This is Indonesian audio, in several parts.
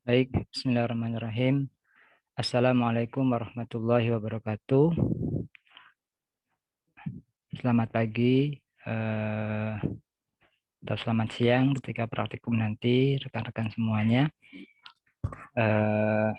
Baik, bismillahirrahmanirrahim. Assalamualaikum warahmatullahi wabarakatuh. Selamat pagi, atau selamat siang ketika praktikum nanti, rekan-rekan semuanya. Eh,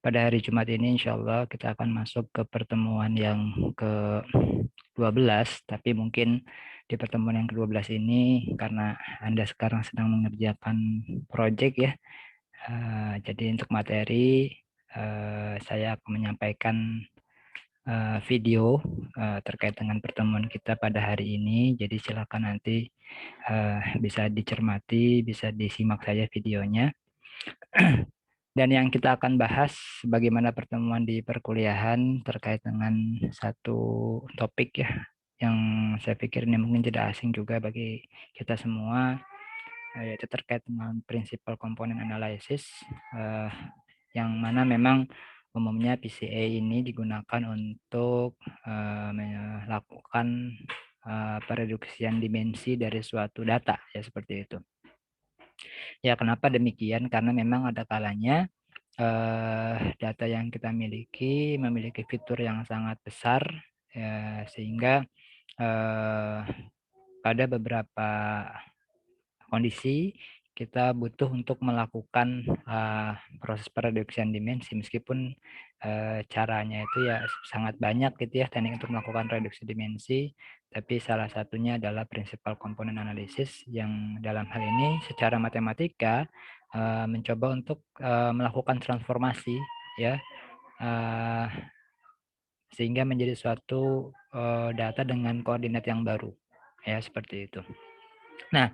Pada hari Jumat ini, insya Allah kita akan masuk ke pertemuan yang ke-12, tapi mungkin di pertemuan yang ke-12 ini, karena Anda sekarang sedang mengerjakan proyek ya, jadi untuk materi, saya akan menyampaikan video terkait dengan pertemuan kita pada hari ini. Jadi silakan nanti bisa dicermati, bisa disimak saja videonya. Dan yang kita akan bahas bagaimana pertemuan di perkuliahan terkait dengan satu topik ya, yang saya pikir ini mungkin tidak asing juga bagi kita semua, yaitu terkait dengan prinsipal komponen analisis, yang mana memang umumnya PCA ini digunakan untuk melakukan pereduksian dimensi dari suatu data ya, seperti itu. Ya, kenapa demikian? Karena memang ada kalanya data yang kita memiliki fitur yang sangat besar ya, sehingga pada beberapa kondisi kita butuh untuk melakukan proses pereduksian dimensi, meskipun caranya itu ya sangat banyak gitu ya, teknik untuk melakukan reduksi dimensi, tapi salah satunya adalah prinsipal komponen analisis yang dalam hal ini secara matematika mencoba untuk melakukan transformasi ya, uh, sehingga menjadi suatu data dengan koordinat yang baru ya, seperti itu. Nah,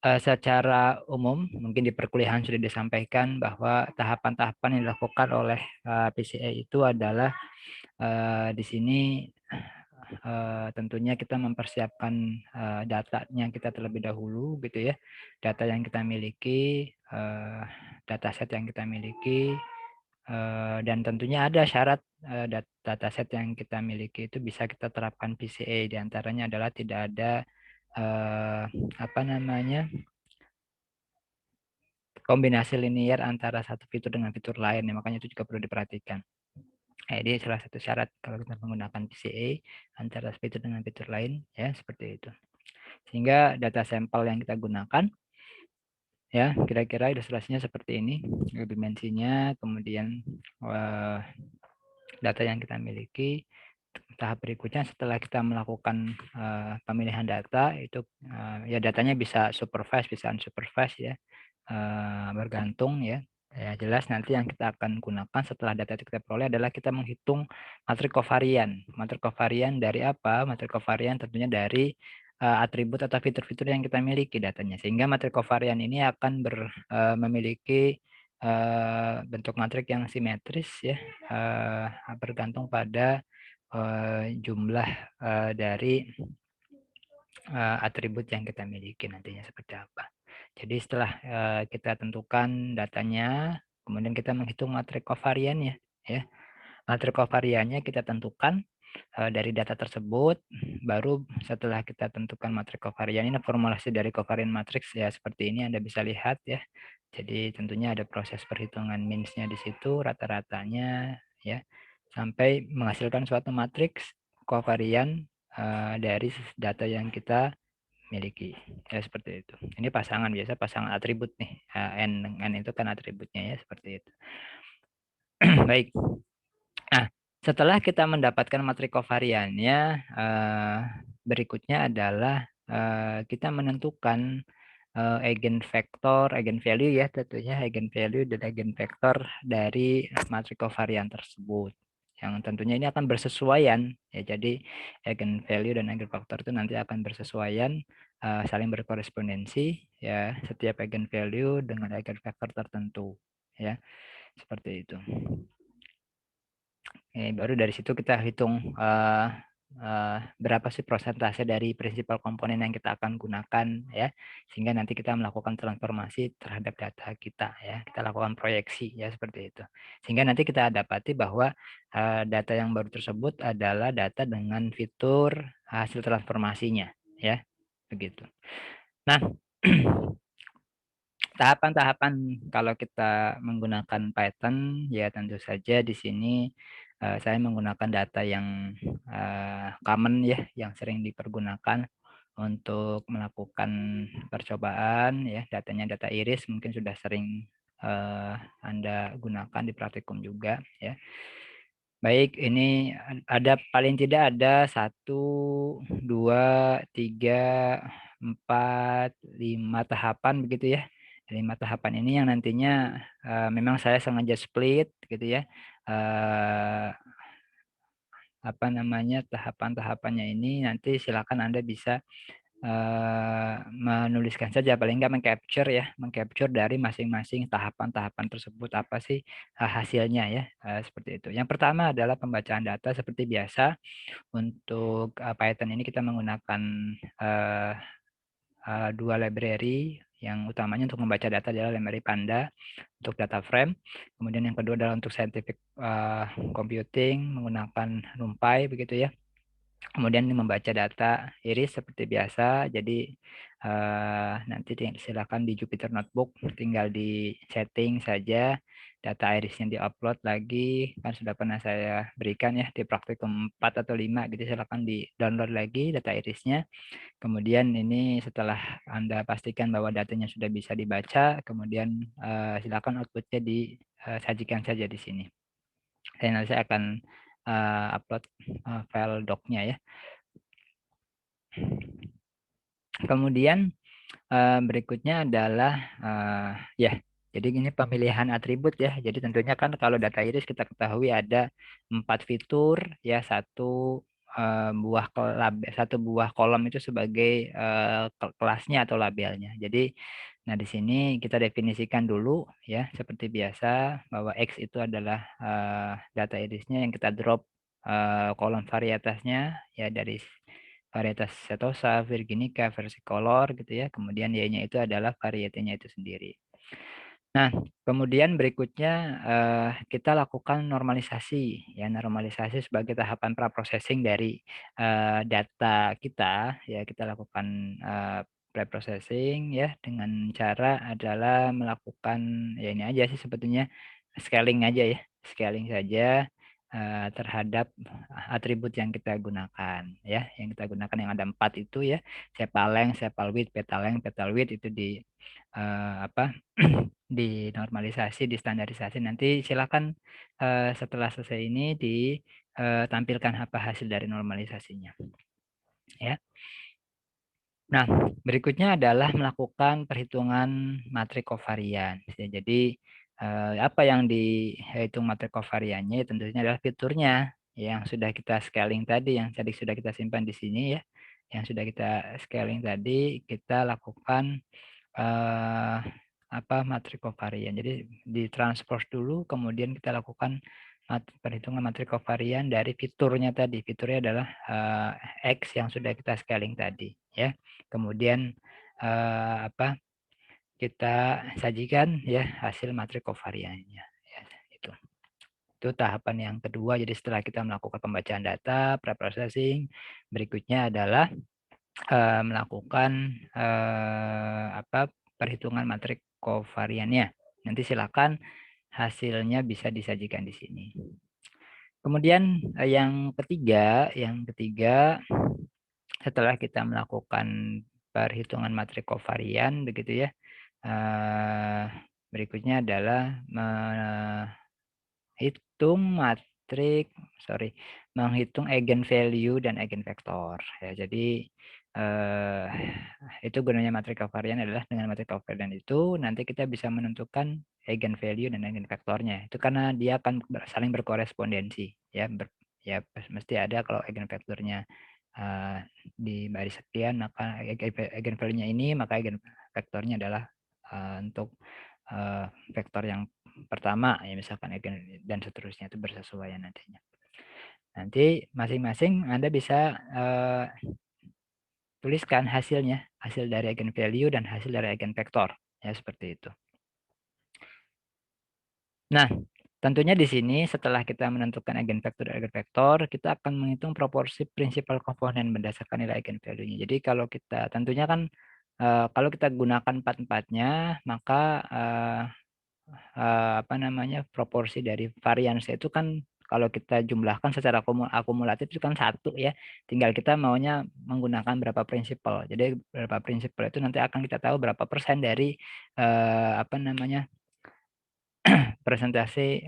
secara umum mungkin di perkuliahan sudah disampaikan bahwa tahapan-tahapan yang dilakukan oleh PCA itu adalah di sini tentunya kita mempersiapkan datanya kita terlebih dahulu gitu ya, data yang kita miliki, dataset yang kita miliki, dan tentunya ada syarat dataset yang kita miliki itu bisa kita terapkan PCA. Diantaranya adalah tidak ada apa namanya, kombinasi linear antara satu fitur dengan fitur lain ya, makanya itu juga perlu diperhatikan. Jadi salah satu syarat kalau kita menggunakan PCA antara fitur dengan fitur lain ya, seperti itu. Sehingga data sampel yang kita gunakan ya kira-kira ilustrasinya seperti ini, dimensinya, kemudian data yang kita miliki. Tahap berikutnya setelah kita melakukan pemilihan data itu ya datanya bisa supervised bisa unsupervised ya, bergantung ya. Ya jelas nanti yang kita akan gunakan setelah data itu kita peroleh adalah kita menghitung matrik kovarian. Matrik kovarian dari apa? Matrik kovarian tentunya dari atribut atau fitur-fitur yang kita miliki datanya. Sehingga matrik kovarian ini akan memiliki bentuk matrik yang simetris ya, bergantung pada jumlah dari atribut yang kita miliki nantinya seperti apa. Jadi setelah kita tentukan datanya, kemudian kita menghitung matrik kovariannya ya. Matrik kovariannya kita tentukan dari data tersebut, baru setelah kita tentukan matrik kovarian ini, formulasi dari kovarian matrix ya seperti ini Anda bisa lihat ya. Jadi tentunya ada proses perhitungan minsnya di situ, rata-ratanya ya, sampai menghasilkan suatu matriks kovarian dari data yang kita miliki ya, seperti itu. Ini pasangan, biasa pasangan atribut nih, n itu kan atributnya ya, seperti itu. Baik. Nah, setelah kita mendapatkan matrik kovariannya, berikutnya adalah kita menentukan eigenvektor, eigenvalue ya, tentunya eigenvalue dan eigenvektor dari matrik kovarian tersebut. Yang tentunya ini akan bersesuaian ya. Jadi eigenvalue dan eigenvektor itu nanti akan bersesuaian, saling berkorespondensi ya, setiap eigenvalue dengan eigenvektor tertentu ya. Seperti itu. Baru dari situ kita hitung berapa sih persentase dari prinsipal komponen yang kita akan gunakan ya, sehingga nanti kita melakukan transformasi terhadap data kita ya, kita lakukan proyeksi ya, seperti itu, sehingga nanti kita dapati bahwa data yang baru tersebut adalah data dengan fitur hasil transformasinya ya, begitu. Nah, tahapan-tahapan kalau kita menggunakan Python ya tentu saja di sini saya menggunakan data yang common ya, yang sering dipergunakan untuk melakukan percobaan ya. Datanya data iris mungkin sudah sering Anda gunakan di praktikum juga ya. Baik, ini ada paling tidak ada 1, 2, 3, 4, 5 tahapan begitu ya. 5 tahapan ini yang nantinya memang saya sengaja split gitu ya. Eh, apa namanya tahapan-tahapannya ini nanti silakan Anda bisa menuliskan saja, paling nggak mengcapture dari masing-masing tahapan-tahapan tersebut apa sih hasilnya ya, seperti itu. Yang pertama adalah pembacaan data seperti biasa. Untuk Python ini kita menggunakan uh, 2 library. Yang utamanya untuk membaca data adalah library Panda untuk data frame. Kemudian yang kedua adalah untuk scientific computing menggunakan NumPy begitu ya. Kemudian membaca data iris seperti biasa. Jadi nanti silakan di Jupyter Notebook tinggal di setting saja data irisnya diupload lagi, kan sudah pernah saya berikan ya di praktikum 4 atau 5 gitu, silakan di download lagi data irisnya. Kemudian ini setelah Anda pastikan bahwa datanya sudah bisa dibaca, kemudian silakan outputnya disajikan saja di sini. Nanti saya akan upload file doc-nya ya. Kemudian berikutnya adalah ya, jadi ini pemilihan atribut ya. Jadi tentunya kan kalau data iris kita ketahui ada 4 fitur ya, satu buah kolom itu sebagai kelasnya atau labelnya. Jadi nah di sini kita definisikan dulu ya seperti biasa bahwa X itu adalah data irisnya yang kita drop kolom varietasnya ya dari varietas setosa, virginica, versicolor gitu ya. Kemudian Y-nya itu adalah varietenya itu sendiri. Nah, kemudian berikutnya kita lakukan normalisasi ya, normalisasi sebagai tahapan preprocessing dari data kita ya. Kita lakukan preprocessing ya dengan cara adalah melakukan ya ini aja sih sebetulnya scaling aja ya, scaling saja terhadap atribut yang kita gunakan ya, yang kita gunakan yang ada 4 itu ya, sepal-length, sepal-width, petal-length, petal-width itu di apa dinormalisasi, distandarisasi. Nanti silakan setelah selesai ini ditampilkan apa hasil dari normalisasinya ya. Nah, berikutnya adalah melakukan perhitungan matrik kovarian. Ya, jadi apa yang dihitung matrik kovariannya tentunya adalah fiturnya yang sudah kita scaling tadi, yang tadi sudah kita simpan di sini ya. Yang sudah kita scaling tadi, kita lakukan eh, matrik kovarian. Jadi ditranspose dulu, kemudian kita lakukan perhitungan matrik kovarian dari fiturnya tadi. Fiturnya adalah X yang sudah kita scaling tadi ya. Kemudian kita sajikan ya hasil matrik kovariannya ya, itu. Itu tahapan yang kedua. Jadi setelah kita melakukan pembacaan data, preprocessing, berikutnya adalah melakukan perhitungan matrik kovariannya. Nanti silakan hasilnya bisa disajikan di sini. Kemudian yang ketiga setelah kita melakukan perhitungan matrik kovarian begitu ya, berikutnya adalah menghitung eigenvalue dan eigenvektor ya. Jadi itu gunanya matrik kovarian adalah dengan matrik kovarian itu nanti kita bisa menentukan eigenvalue dan eigenvektornya. Itu karena dia akan saling berkorespondensi ya. Ya mesti ada kalau eigenvektornya di baris sekian, maka eigenvalue-nya ini, maka eigenvektornya adalah untuk vektor yang pertama ya, misalkan dan seterusnya, itu bersesuaian nantinya. Nanti masing-masing Anda bisa tuliskan hasilnya, hasil dari eigenvalue dan hasil dari eigenvektor ya, seperti itu. Nah, tentunya di sini setelah kita menentukan eigenvektor dan eigenvektor, kita akan menghitung proporsi principal komponen berdasarkan nilai eigenvalue-nya. Jadi kalau kita tentunya kan Kalau kita gunakan empat-empatnya, maka apa namanya, proporsi dari variansi itu kan kalau kita jumlahkan secara akumulatif itu kan satu ya. Tinggal kita maunya menggunakan berapa prinsipal. Jadi berapa prinsipal itu nanti akan kita tahu berapa persen dari apa namanya, presentasi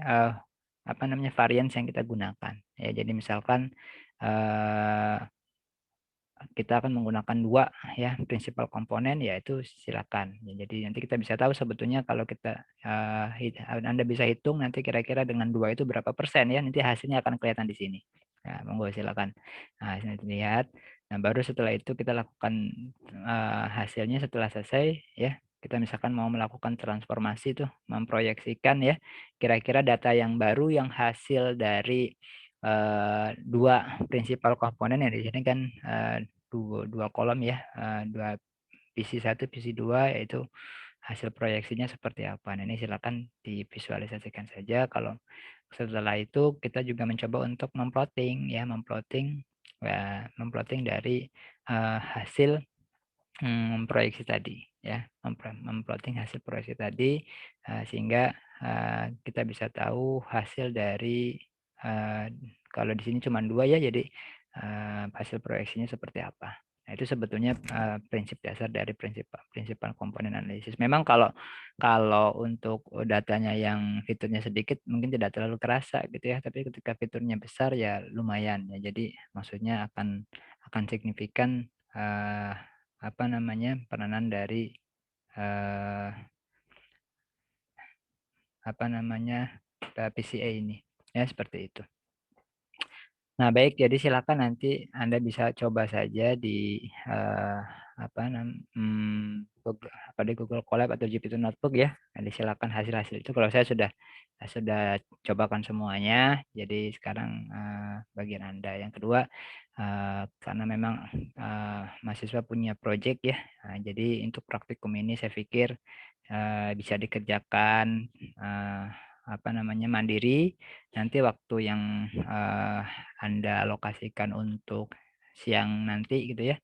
apa namanya, varian yang kita gunakan. Ya, jadi misalkan eh, kita akan menggunakan dua ya prinsipal komponen, yaitu silakan. Ya, jadi nanti kita bisa tahu sebetulnya kalau kita Anda bisa hitung nanti kira-kira dengan dua itu berapa persen ya, nanti hasilnya akan kelihatan di sini. Nah, monggo silakan. Nah, sini dilihat. Nah, baru setelah itu kita lakukan hasilnya setelah selesai ya. Kita misalkan mau melakukan transformasi tuh, memproyeksikan ya kira-kira data yang baru yang hasil dari dua prinsipal komponen yang di sini kan dua kolom ya, dua PC satu, PC dua, yaitu hasil proyeksinya seperti apa. Nah, ini silakan divisualisasikan saja. Kalau setelah itu kita juga mencoba untuk memplotting ya, memplotting dari hasil proyeksi tadi ya, memplotting hasil proyeksi tadi sehingga kita bisa tahu hasil dari kalau di sini cuma dua ya, jadi hasil proyeksinya seperti apa. Nah, itu sebetulnya prinsip dasar dari prinsipal komponen analisis. Memang kalau kalau untuk datanya yang fiturnya sedikit mungkin tidak terlalu kerasa gitu ya, tapi ketika fiturnya besar ya lumayan ya. Jadi maksudnya akan signifikan apa namanya, peranan dari eh, apa namanya, PCA ini ya, seperti itu. Nah, baik, jadi silakan nanti Anda bisa coba saja di apa Google, di Google Colab atau Jupyter Notebook ya. Nanti silakan hasil-hasil itu. Kalau saya sudah cobakan semuanya. Jadi sekarang bagian Anda. Yang kedua, karena memang mahasiswa punya project ya. Nah, jadi untuk praktikum ini saya pikir bisa dikerjakan eh, apa namanya, mandiri. Nanti waktu yang Anda alokasikan untuk siang nanti gitu ya,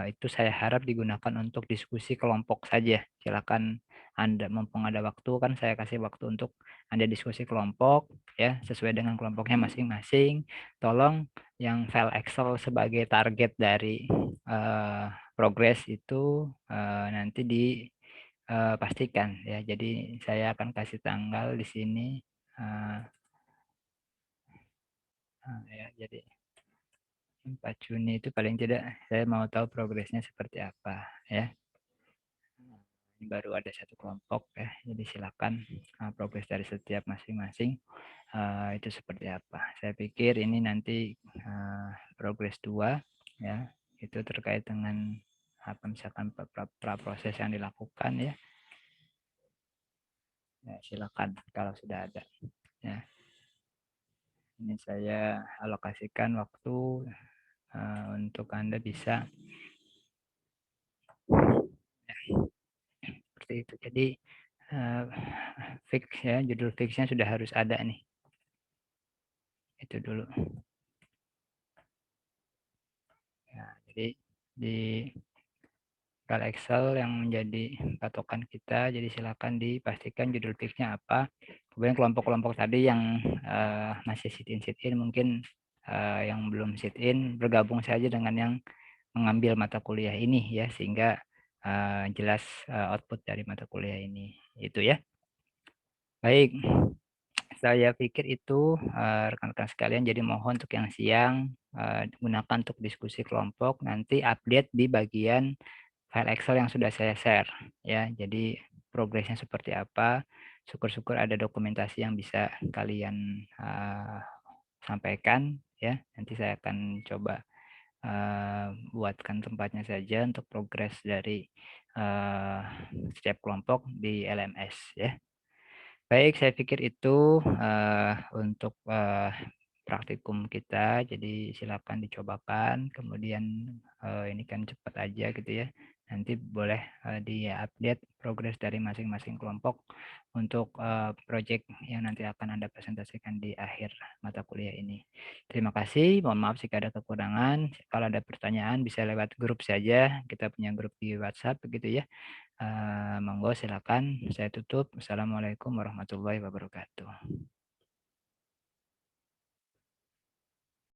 itu saya harap digunakan untuk diskusi kelompok saja. Silakan Anda, mumpung ada waktu, kan saya kasih waktu untuk Anda diskusi kelompok ya, sesuai dengan kelompoknya masing-masing. Tolong yang file Excel sebagai target dari eh, progres itu nanti dipastikan ya. Jadi saya akan kasih tanggal di sini. eh, ya, jadi 4 Juni itu paling tidak saya mau tahu progresnya seperti apa ya. Ini baru ada satu kelompok ya, jadi silakan progres dari setiap masing-masing itu seperti apa. Saya pikir ini nanti progres 2 ya, itu terkait dengan apa misalkan proses yang dilakukan ya. Ya, silakan kalau sudah ada ya. Ini saya alokasikan waktu untuk Anda bisa seperti itu. Jadi uh, fix ya, judul fixnya sudah harus ada nih. Itu dulu. Ya, jadi di file Excel yang menjadi patokan kita, jadi silakan dipastikan judul fixnya apa. Kemudian kelompok-kelompok tadi yang masih sit in mungkin yang belum sit in bergabung saja dengan yang mengambil mata kuliah ini ya, sehingga jelas output dari mata kuliah ini itu ya. Baik, saya pikir itu rekan-rekan sekalian. Jadi mohon untuk yang siang gunakan untuk diskusi kelompok, nanti update di bagian file Excel yang sudah saya share ya. Jadi progresnya seperti apa. Syukur-syukur ada dokumentasi yang bisa kalian sampaikan ya. Nanti saya akan coba buatkan tempatnya saja untuk progres dari uh, setiap kelompok di LMS ya. Baik, saya pikir itu untuk praktikum kita. Jadi silakan dicobakan. Kemudian ini kan cepat aja gitu ya. Nanti boleh di-update progres dari masing-masing kelompok untuk proyek yang nanti akan Anda presentasikan di akhir mata kuliah ini. Terima kasih, mohon maaf jika ada kekurangan. Kalau ada pertanyaan bisa lewat grup saja, kita punya grup di WhatsApp begitu ya. Monggo silakan, saya tutup. Assalamualaikum warahmatullahi wabarakatuh.